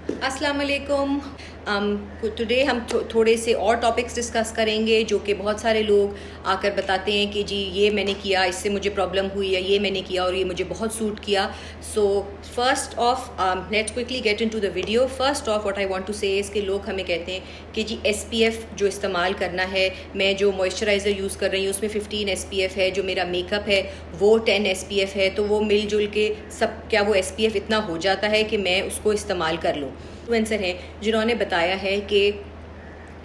अस्सलाम वालेकुम। टुडे हम थोड़े से और टॉपिक्स डिस्कस करेंगे जो कि बहुत सारे लोग आकर बताते हैं कि जी ये मैंने किया, इससे मुझे प्रॉब्लम हुई, या ये मैंने किया और ये मुझे बहुत सूट किया। So first off let's quickly get into the video. First off what I want to say is कि लोग हमें कहते हैं कि जी SPF जो इस्तेमाल करना है, मैं जो मॉइस्चराइज़र यूज़ कर रही हूँ उसमें 15 SPF है, जो मेरा मेकअप है वो 10 SPF है, तो वो मिलजुल के सब क्या वो SPF इतना हो जाता है कि मैं उसको इस्तेमाल कर लूँ। इन्फ्लुएंसर हैं जिन्होंने बताया है कि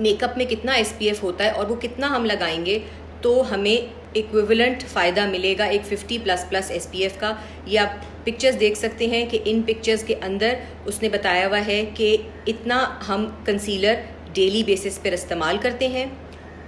मेकअप में कितना SPF होता है और वो कितना हम लगाएंगे तो हमें इक्विवेलेंट फ़ायदा मिलेगा एक 50++ SPF का। ये आप पिक्चर्स देख सकते हैं कि इन पिक्चर्स के अंदर उसने बताया हुआ है कि इतना हम कंसीलर डेली बेसिस पर इस्तेमाल करते हैं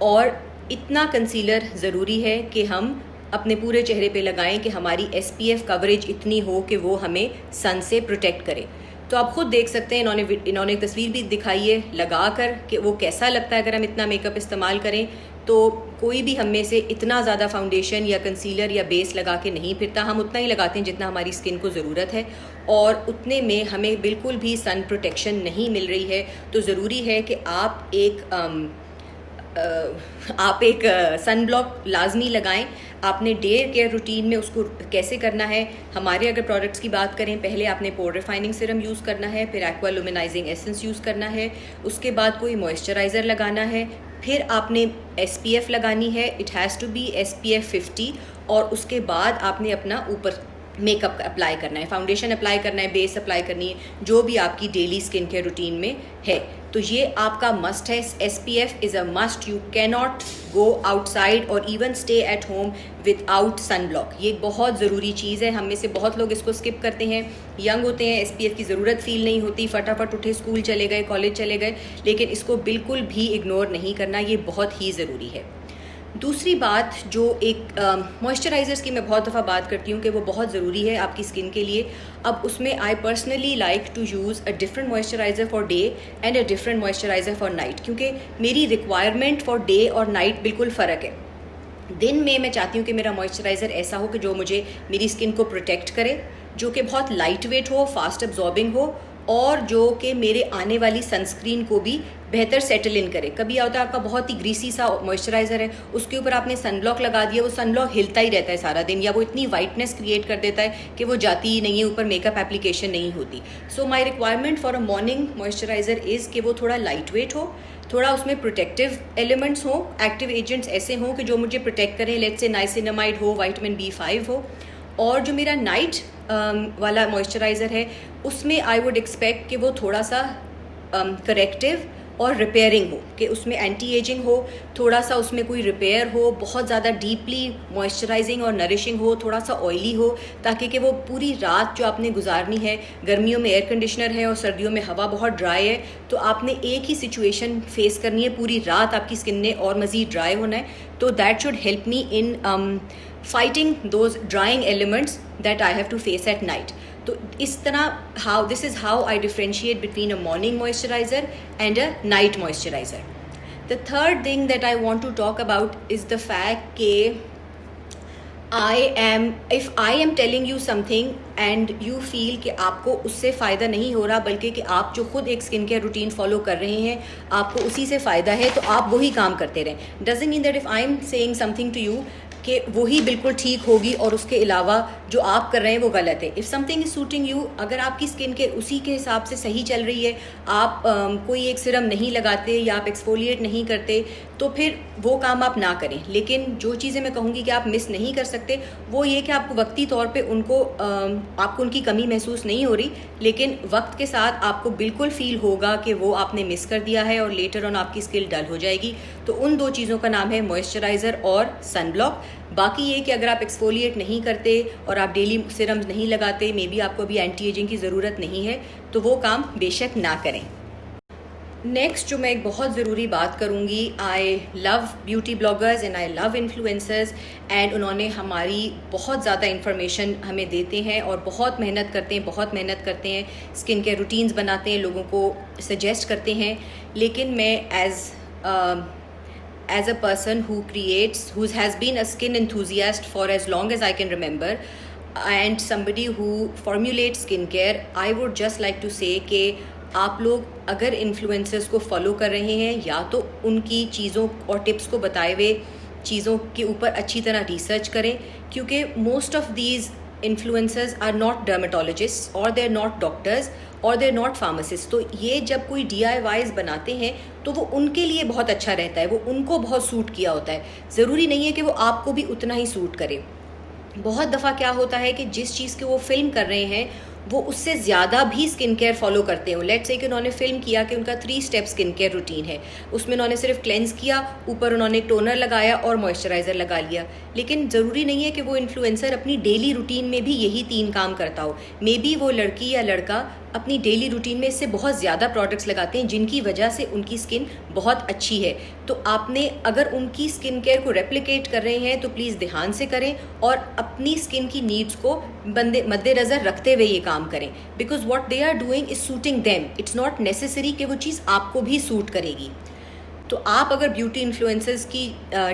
और इतना कंसीलर ज़रूरी है कि हम अपने पूरे चेहरे पे लगाएं कि हमारी SPF कवरेज इतनी हो कि वो हमें सन से प्रोटेक्ट करे। तो आप खुद देख सकते हैं, इन्होंने एक तस्वीर भी दिखाई है लगा कर कि वो कैसा लगता है अगर हम इतना मेकअप इस्तेमाल करें। तो कोई भी हम में से इतना ज़्यादा फाउंडेशन या कंसीलर या बेस लगा के नहीं फिरता, हम उतना ही लगाते हैं जितना हमारी स्किन को ज़रूरत है और उतने में हमें बिल्कुल भी सन प्रोटेक्शन नहीं मिल रही है। तो ज़रूरी है कि आप एक सन ब्लॉक लाजमी लगाएं। आपने डे केयर रूटीन में उसको कैसे करना है, हमारे अगर प्रोडक्ट्स की बात करें, पहले आपने पोर रिफाइनिंग सीरम यूज़ करना है, फिर एक्वा लुमिनाइजिंग एसेंस यूज़ करना है, उसके बाद कोई मॉइस्चराइज़र लगाना है, फिर आपने SPF लगानी है, it has to be SPF 50, और उसके बाद आपने अपना ऊपर मेकअप अप्लाई करना है, फाउंडेशन अप्लाई करना है, बेस अप्लाई करनी है, जो भी आपकी डेली स्किन केयर रूटीन में है। तो ये आपका मस्ट है। SPF is a must. You can not go outside और even stay at home without sun block. ये बहुत ज़रूरी चीज़ है। हम में से बहुत लोग इसको स्किप करते हैं, यंग होते हैं, SPF की ज़रूरत फील नहीं होती, फटाफट उठे स्कूल चले गए, कॉलेज चले गए, लेकिन इसको बिल्कुल भी इग्नोर नहीं करना, ये बहुत ही ज़रूरी है। दूसरी बात जो एक मॉइस्चराइज़र्स की मैं बहुत दफ़ा बात करती हूँ कि वो बहुत ज़रूरी है आपकी स्किन के लिए। अब उसमें I personally like to use a different moisturiser for day and a different moisturiser for night, क्योंकि मेरी रिक्वायरमेंट फॉर डे और नाइट बिल्कुल फ़र्क है। दिन में मैं चाहती हूँ कि मेरा मॉइस्चराइज़र ऐसा हो कि जो मुझे मेरी स्किन को प्रोटेक्ट करे, जो कि बहुत लाइट वेट हो, फास्ट एब्जॉर्बिंग हो, और जो कि मेरे आने वाली सनस्क्रीन को भी बेहतर सेटल इन करे। कभी होता है आपका बहुत ही ग्रीसी सा मॉइस्चराइज़र है, उसके ऊपर आपने सनब्लॉक लगा दिया, वो सनब्लॉक हिलता ही रहता है सारा दिन, या वो इतनी वाइटनेस क्रिएट कर देता है कि वो जाती ही नहीं है, ऊपर मेकअप एप्लीकेशन नहीं होती। So my requirement for a morning moisturiser is कि वो थोड़ा लाइट वेट हो, थोड़ा उसमें प्रोटेक्टिव एलिमेंट्स हो, एक्टिव एजेंट्स ऐसे हों कि जो मुझे प्रोटेक्ट करें, लेट्स से नाइसिनामाइड हो, विटामिन B5 हो। और जो मेरा नाइट वाला मॉइस्चराइज़र है उसमें आई वुड एक्सपेक्ट कि वो थोड़ा सा करेक्टिव और रिपेयरिंग हो, कि उसमें एंटी एजिंग हो, थोड़ा सा उसमें कोई रिपेयर हो, बहुत ज़्यादा डीपली मॉइस्चराइजिंग और नरिशिंग हो, थोड़ा सा ऑयली हो, ताकि कि वो पूरी रात जो आपने गुजारनी है, गर्मियों में एयर कंडीशनर है और सर्दियों में हवा बहुत ड्राई है, तो आपने एक ही सिचुएशन फेस करनी है, पूरी रात आपकी स्किन ने और मज़ीद ड्राई होना है। तो that should help me in fighting those drying elements that I have to face at night. तो इस तरह this is how I differentiate between a morning moisturizer and a night moisturizer. The third thing that I want to talk about is the fact कि if I am telling you something and you feel कि आपको उससे फ़ायदा नहीं हो रहा, बल्कि कि आप जो खुद एक स्किन केयर रूटीन फॉलो कर रहे हैं आपको उसी से फ़ायदा है, तो आप वही काम करते रहें। Doesn't mean that if I am saying something to you कि वही बिल्कुल ठीक होगी और उसके अलावा जो आप कर रहे हैं वो गलत है। If something is suiting you, अगर आपकी स्किन के उसी के हिसाब से सही चल रही है, आप कोई एक सीरम नहीं लगाते या आप एक्सफोलिएट नहीं करते, तो फिर वो काम आप ना करें। लेकिन जो चीज़ें मैं कहूँगी कि आप मिस नहीं कर सकते वो ये कि आपको वक्ती तौर पे आपको उनकी कमी महसूस नहीं हो रही, लेकिन वक्त के साथ आपको बिल्कुल फ़ील होगा कि वो आपने मिस कर दिया है और लेटर ऑन आपकी स्किन डल हो जाएगी। तो उन दो चीज़ों का नाम है मॉइस्चराइज़र और सनब्लॉक। बाकी ये कि अगर आप एक्सफोलिएट नहीं करते और आप डेली सीरम्स नहीं लगाते, मे बी आपको अभी एंटी एजिंग की ज़रूरत नहीं है, तो वो काम बेशक ना करें। नेक्स्ट जो मैं एक बहुत ज़रूरी बात करूँगी, I love beauty bloggers and I love influencers, and उन्होंने हमारी बहुत ज़्यादा इन्फॉर्मेशन हमें देते हैं और बहुत मेहनत करते हैं, स्किन केयर रूटीन्स बनाते हैं, लोगों को सजेस्ट करते हैं। लेकिन मैं as a person who has been a skin enthusiast for as long as I can remember, and somebody who formulates skincare, I would just like to say कि आप लोग अगर इन्फ्लुएंसर्स को फॉलो कर रहे हैं, या तो उनकी चीज़ों और टिप्स को बताए हुए चीज़ों के ऊपर अच्छी तरह रिसर्च करें, क्योंकि most of these influencers are not dermatologist और दे आर नॉट डॉक्टर्स और दे आर नॉट फार्मासिस्ट। तो ये जब कोई DIYs बनाते हैं तो वो उनके लिए बहुत अच्छा रहता है, वो उनको बहुत सूट किया होता है। ज़रूरी नहीं है कि वो आपको भी उतना ही सूट करे। बहुत दफ़ा क्या होता है कि जिस चीज़ की वो फिल्म कर रहे हैं वो उससे ज़्यादा भी स्किन केयर फॉलो करते हो। लेट्स से कि उन्होंने फिल्म किया कि उनका 3 स्टेप स्किन केयर रूटीन है, उसमें उन्होंने सिर्फ क्लेंस किया, ऊपर उन्होंने टोनर लगाया और मॉइस्चराइज़र लगा लिया। लेकिन ज़रूरी नहीं है कि वो इन्फ्लुएंसर अपनी डेली रूटीन में भी यही 3 काम करता हो। मे बी वो लड़की या लड़का अपनी डेली रूटीन में इससे बहुत ज़्यादा प्रोडक्ट्स लगाते हैं जिनकी वजह से उनकी स्किन बहुत अच्छी है। तो आपने अगर उनकी स्किन केयर को रेप्लिकेट कर रहे हैं तो प्लीज़ ध्यान से करें और अपनी स्किन की नीड्स को मद्देनज़र रखते हुए ये काम करें, because what they are doing is suiting them. It's not necessary कि वो चीज़ आपको भी सूट करेगी। तो आप अगर ब्यूटी इन्फ्लुएंसर्स की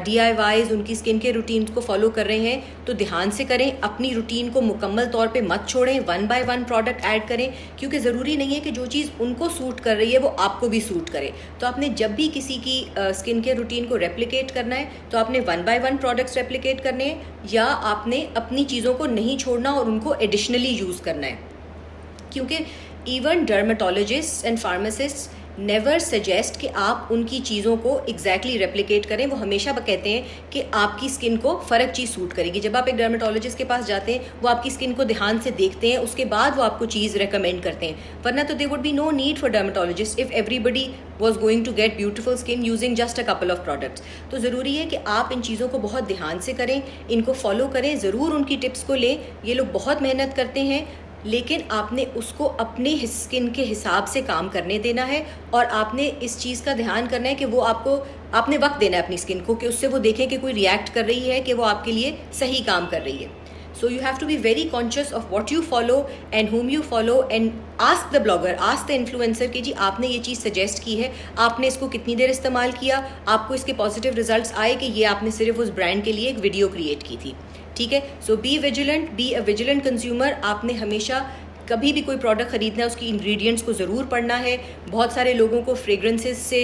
DIYs, उनकी स्किन केयर रूटीन को फॉलो कर रहे हैं तो ध्यान से करें, अपनी रूटीन को मुकम्मल तौर पे मत छोड़ें, 1 by 1 प्रोडक्ट ऐड करें, क्योंकि ज़रूरी नहीं है कि जो चीज़ उनको सूट कर रही है वो आपको भी सूट करे। तो आपने जब भी किसी की स्किन केयर रूटीन को रेप्लिकेट करना है तो आपने 1 by 1 प्रोडक्ट्स रेप्लिकेट करने हैं, या आपने अपनी चीज़ों को नहीं छोड़ना और उनको एडिशनली यूज़ करना है। क्योंकि even dermatologist and pharmacist never suggest कि आप उनकी चीज़ों को एग्जैक्टली रेप्लिकेट करें। वो हमेशा कहते हैं कि आपकी स्किन को फ़र्क चीज़ सूट करेगी। जब आप एक डर्मेटोलॉजिस्ट के पास जाते हैं वो आपकी स्किन को ध्यान से देखते हैं, उसके बाद वो आपको चीज़ रेकमेंड करते हैं, वरना तो there would be no need for dermatologist if everybody was going to get beautiful skin using just a couple of products. तो ज़रूरी है कि आप इन चीज़ों को बहुत ध्यान से करें, इनको फॉलो करें, ज़रूर उनकी टिप्स को लें। ये लोग बहुत मेहनत करते हैं, लेकिन आपने उसको अपने स्किन के हिसाब से काम करने देना है और आपने इस चीज़ का ध्यान करना है कि वो आपने वक्त देना है अपनी स्किन को, कि उससे वो देखें कि कोई रिएक्ट कर रही है, कि वो आपके लिए सही काम कर रही है। So you have to be very conscious of what you follow and whom you follow, and ask the blogger, ask the influencer कि जी आपने ये चीज़ सजेस्ट की है, आपने इसको कितनी देर इस्तेमाल किया, आपको इसके पॉजिटिव रिजल्ट्स आए कि ये आपने सिर्फ उस ब्रांड के लिए एक वीडियो क्रिएट की थी। ठीक है, so be vigilant, be a vigilant consumer. आपने हमेशा कभी भी कोई प्रोडक्ट खरीदना है उसकी इंग्रेडिएंट्स को ज़रूर पढ़ना है। बहुत सारे लोगों को फ्रेग्रेंसेस से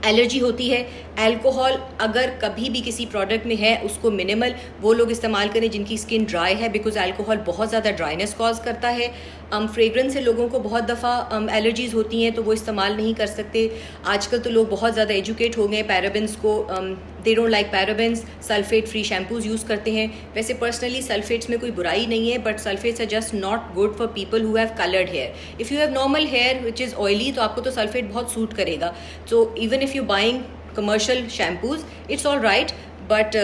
एलर्जी होती है। अल्कोहल अगर कभी भी किसी प्रोडक्ट में है उसको मिनिमल वो लोग इस्तेमाल करें जिनकी स्किन ड्राई है, बिकॉज अल्कोहल बहुत ज़्यादा ड्राइनेस कॉज करता है। फ्रेग्रेंस से लोगों को बहुत दफ़ा एलर्जीज़ होती हैं तो वो इस्तेमाल नहीं कर सकते। आजकल तो लोग बहुत ज़्यादा एजुकेट हो गए पैराबेंस को, they don't like parabens, sulphate free shampoos use करते हैं। वैसे पर्सनली सल्फेट्स में कोई बुराई नहीं है, but sulphates are just not good for people who have coloured hair. If you have normal hair which is oily तो आपको तो सल्फेट बहुत सूट करेगा। So even if you buying commercial shampoos it's all right, but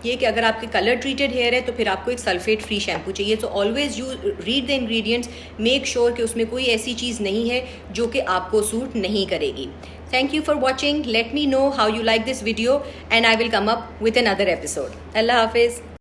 ये कि अगर आपके colour treated hair है तो फिर आपको एक सल्फेट फ्री शैम्पू चाहिए। तो always you read the ingredients, make sure कि उसमें कोई ऐसी चीज़ नहीं है जो कि आपको सूट नहीं करेगी। Thank you for watching. Let me know how you like this video and I will come up with another episode. Allah Hafiz.